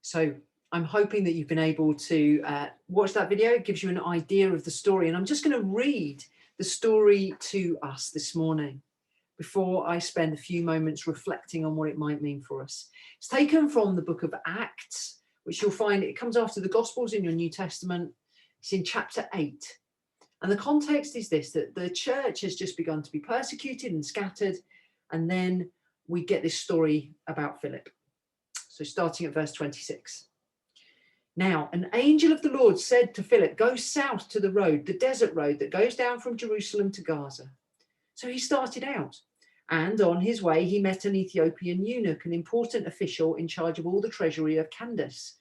So I'm hoping that you've been able to watch that video. It gives you an idea of the story. And I'm just going to read the story to us this morning before I spend a few moments reflecting on what it might mean for us. It's taken from the book of Acts, which you'll find, it comes after the Gospels in your New Testament. It's in chapter 8. And the context is this, that the church has just begun to be persecuted and scattered. And then we get this story about Philip. So starting at verse 26. Now, an angel of the Lord said to Philip, go south to the road, the desert road that goes down from Jerusalem to Gaza. So he started out, and on his way he met an Ethiopian eunuch, an important official in charge of all the treasury of Candace,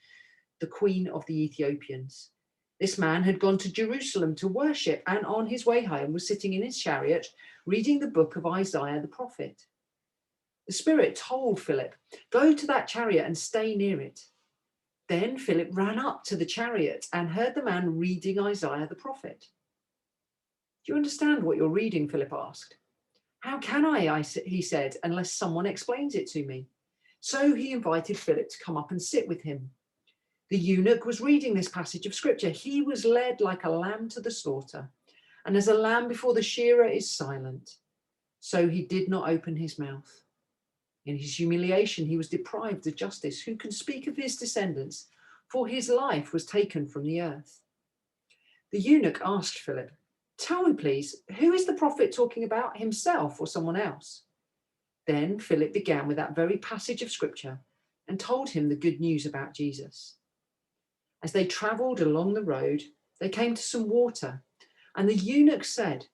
the queen of the Ethiopians. This man had gone to Jerusalem to worship, and on his way home was sitting in his chariot reading the book of Isaiah the prophet. The Spirit told Philip, go to that chariot and stay near it. Then Philip ran up to the chariot and heard the man reading Isaiah the prophet. Do you understand what you're reading? Philip asked. How can he said, unless someone explains it to me. So he invited Philip to come up and sit with him. The eunuch was reading this passage of scripture. He was led like a lamb to the slaughter, and as a lamb before the shearer is silent, so he did not open his mouth. In his humiliation, he was deprived of justice. Who can speak of his descendants? For his life was taken from the earth. The eunuch asked Philip, tell me, please, who is the prophet talking about, himself or someone else? Then Philip began with that very passage of scripture and told him the good news about Jesus. As they travelled along the road, they came to some water, and the eunuch said,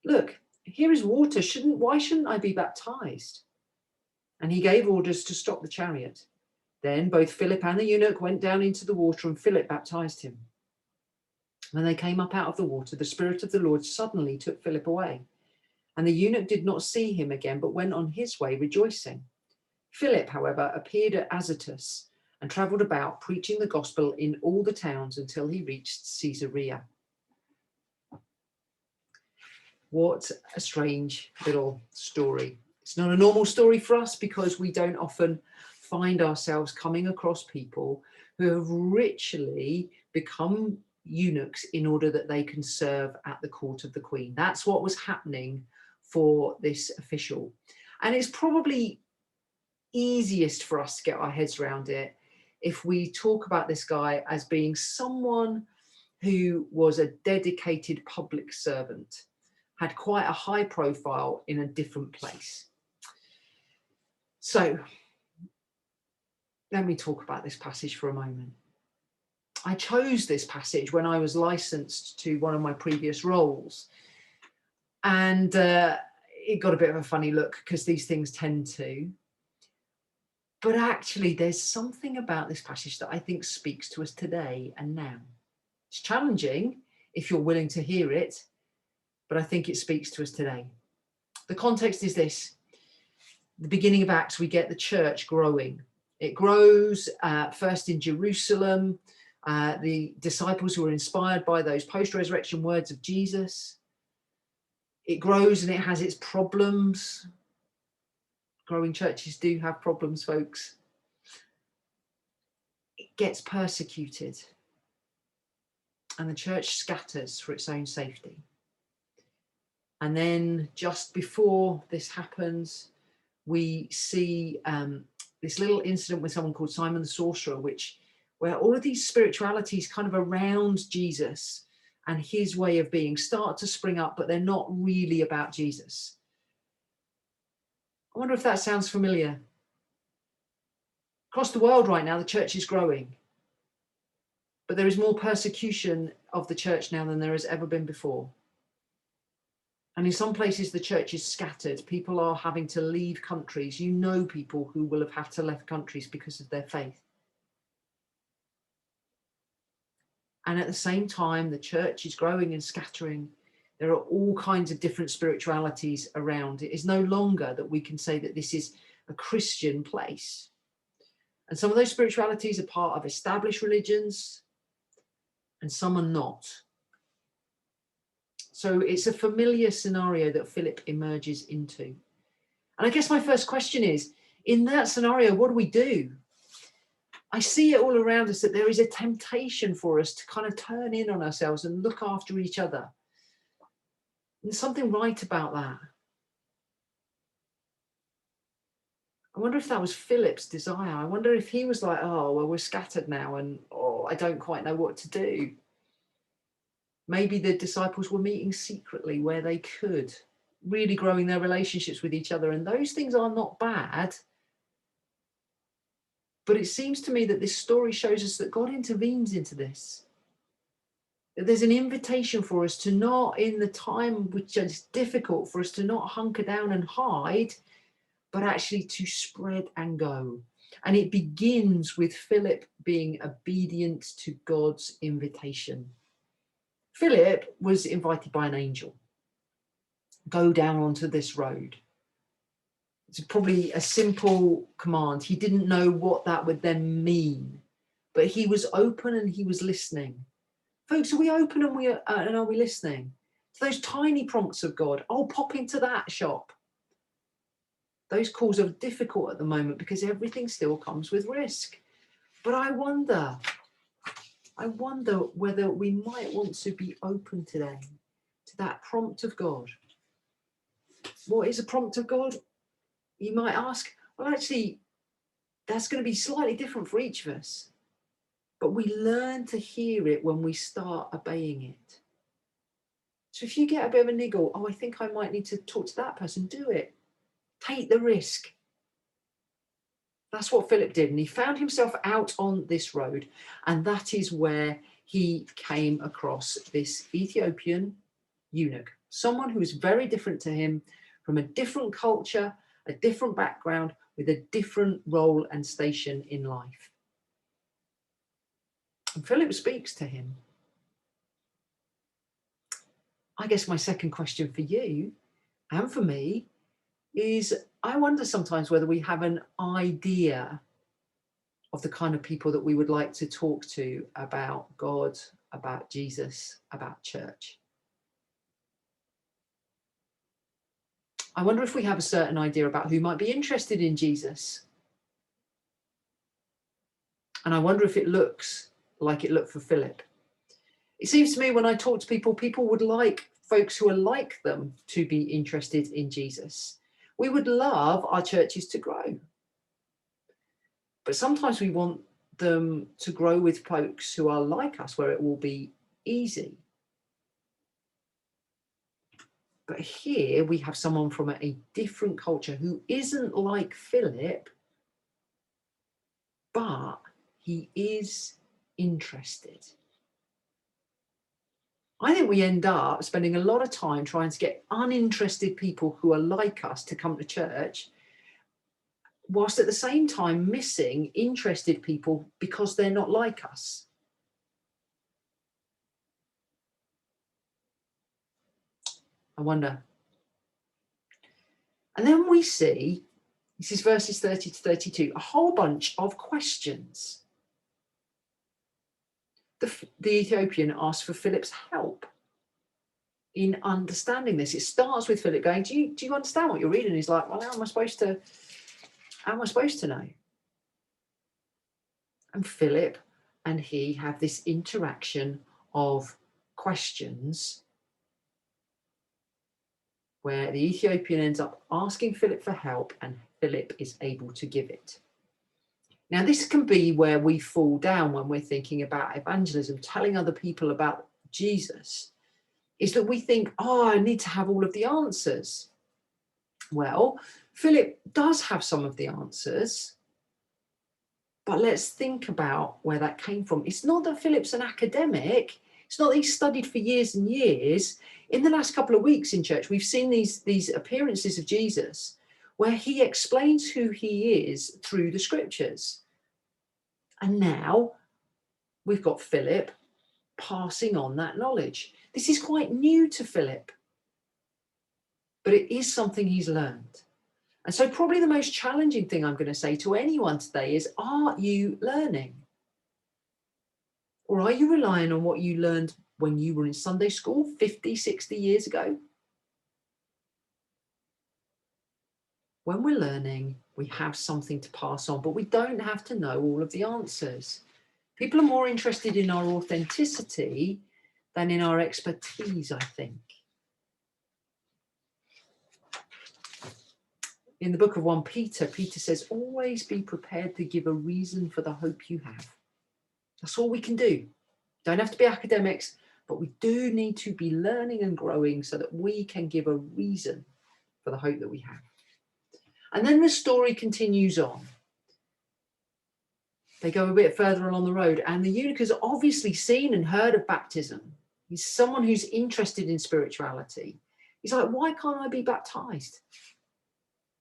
look, here is water. Why shouldn't I be baptized? And he gave orders to stop the chariot. Then both Philip and the eunuch went down into the water, and Philip baptized him. When they came up out of the water, the Spirit of the Lord suddenly took Philip away. And the eunuch did not see him again, but went on his way rejoicing. Philip, however, appeared at Azotus and travelled about, preaching the gospel in all the towns until he reached Caesarea. What a strange little story. It's not a normal story for us because we don't often find ourselves coming across people who have ritually become eunuchs in order that they can serve at the court of the queen. That's what was happening for this official. And it's probably easiest for us to get our heads around it if we talk about this guy as being someone who was a dedicated public servant, had quite a high profile in a different place. So let me talk about this passage for a moment. I chose this passage when I was licensed to one of my previous roles, and it got a bit of a funny look because these things tend to. But actually, there's something about this passage that I think speaks to us today and now. It's challenging if you're willing to hear it, but I think it speaks to us today. The context is this. The beginning of Acts, we get the church growing. It grows first in Jerusalem. The disciples who were inspired by those post-resurrection words of Jesus. It grows and it has its problems. Growing churches do have problems, folks. It gets persecuted. And the church scatters for its own safety. And then just before this happens, we see this little incident with someone called Simon the Sorcerer, where all of these spiritualities kind of around Jesus and his way of being start to spring up, but they're not really about Jesus. I wonder if that sounds familiar. Across the world right now, the church is growing, but there is more persecution of the church now than there has ever been before. And in some places, the church is scattered. People are having to leave countries. You know people who will have had to leave countries because of their faith. And at the same time, the church is growing and scattering. There are all kinds of different spiritualities around. It is no longer that we can say that this is a Christian place. And some of those spiritualities are part of established religions, and some are not. So it's a familiar scenario that Philip emerges into. And I guess my first question is, in that scenario, what do we do? I see it all around us that there is a temptation for us to kind of turn in on ourselves and look after each other. There's something right about that. I wonder if that was Philip's desire. I wonder if he was like, oh, well, we're scattered now and I don't quite know what to do. Maybe the disciples were meeting secretly where they could, really growing their relationships with each other. And those things are not bad. But it seems to me that this story shows us that God intervenes into this. That there's an invitation for us to not, in the time which is difficult, for us to not hunker down and hide, but actually to spread and go. And it begins with Philip being obedient to God's invitation. Philip was invited by an angel. Go down onto this road. It's probably a simple command. He didn't know what that would then mean, but he was open and he was listening. Folks, are we open and are we listening to those tiny prompts of God? Oh, pop into that shop. Those calls are difficult at the moment because everything still comes with risk. But I wonder whether we might want to be open today to that prompt of God. What is a prompt of God? You might ask, well, actually, that's going to be slightly different for each of us. But we learn to hear it when we start obeying it. So if you get a bit of a niggle, oh, I think I might need to talk to that person, do it. Take the risk. That's what Philip did. And he found himself out on this road. And that is where he came across this Ethiopian eunuch, someone who was very different to him, from a different culture, a different background, with a different role and station in life. And Philip speaks to him. I guess my second question for you and for me is, I wonder sometimes whether we have an idea of the kind of people that we would like to talk to about God, about Jesus, about church. I wonder if we have a certain idea about who might be interested in Jesus. And I wonder if it looks like it looked for Philip. It seems to me when I talk to people, people would like folks who are like them to be interested in Jesus. We would love our churches to grow. But sometimes we want them to grow with folks who are like us, where it will be easy. But here we have someone from a different culture who isn't like Philip, but he is interested. I think we end up spending a lot of time trying to get uninterested people who are like us to come to church, whilst at the same time missing interested people because they're not like us. I wonder. And then we see, this is verses 30 to 32, a whole bunch of questions. The Ethiopian asks for Philip's help in understanding this. It starts with Philip going, do you understand what you're reading? He's like, well, how am I supposed to know? And Philip and he have this interaction of questions where the Ethiopian ends up asking Philip for help and Philip is able to give it. Now, this can be where we fall down when we're thinking about evangelism, telling other people about Jesus, is that we think, oh, I need to have all of the answers. Well, Philip does have some of the answers, but let's think about where that came from. It's not that Philip's an academic. It's not that he's studied for years and years. In the last couple of weeks in church, we've seen these appearances of Jesus where he explains who he is through the scriptures. And now we've got Philip passing on that knowledge. This is quite new to Philip, but it is something he's learned. And so probably the most challenging thing I'm going to say to anyone today is, are you learning? Or are you relying on what you learned when you were in Sunday school 50, 60 years ago? When we're learning, we have something to pass on, but we don't have to know all of the answers. People are more interested in our authenticity than in our expertise, I think. In the book of 1 Peter, Peter says, always be prepared to give a reason for the hope you have. That's all we can do. Don't have to be academics, but we do need to be learning and growing so that we can give a reason for the hope that we have. And then the story continues on. They go a bit further along the road, and the eunuch has obviously seen and heard of baptism. He's someone who's interested in spirituality. He's like, why can't I be baptized?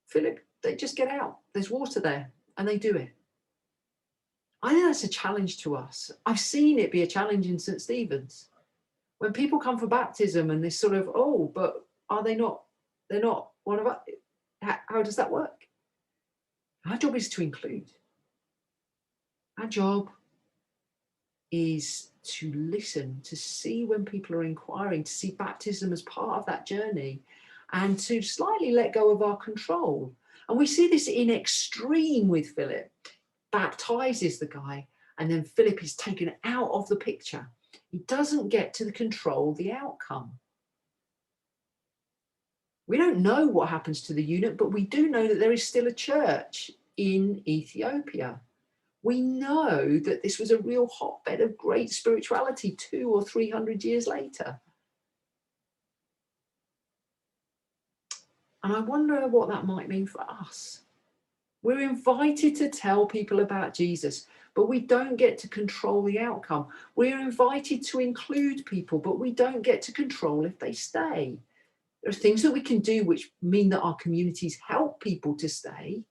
Philip, they just get out. There's water there, and they do it. I think that's a challenge to us. I've seen it be a challenge in St. Stephen's. When people come for baptism and this sort of, oh, but are they not? They're not one of us. How does that work? Our job is to include. Our job is to listen, to see when people are inquiring, to see baptism as part of that journey, and to slightly let go of our control. And we see this in extreme with Philip. Baptizes the guy, and then Philip is taken out of the picture. He doesn't get to control the outcome. We don't know what happens to the eunuch, but we do know that there is still a church in Ethiopia. We know that this was a real hotbed of great spirituality 200 or 300 years later. And I wonder what that might mean for us. We're invited to tell people about Jesus, but we don't get to control the outcome. We're invited to include people, but we don't get to control if they stay. There are things that we can do which mean that our communities help people to stay.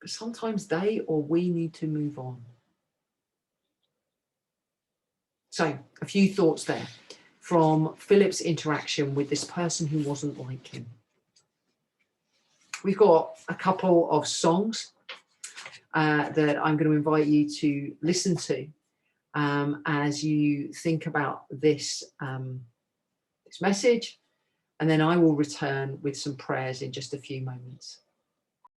But sometimes they or we need to move on. So, a few thoughts there from Philip's interaction with this person who wasn't like him. We've got a couple of songs that I'm going to invite you to listen to as you think about this, this message, and then I will return with some prayers in just a few moments.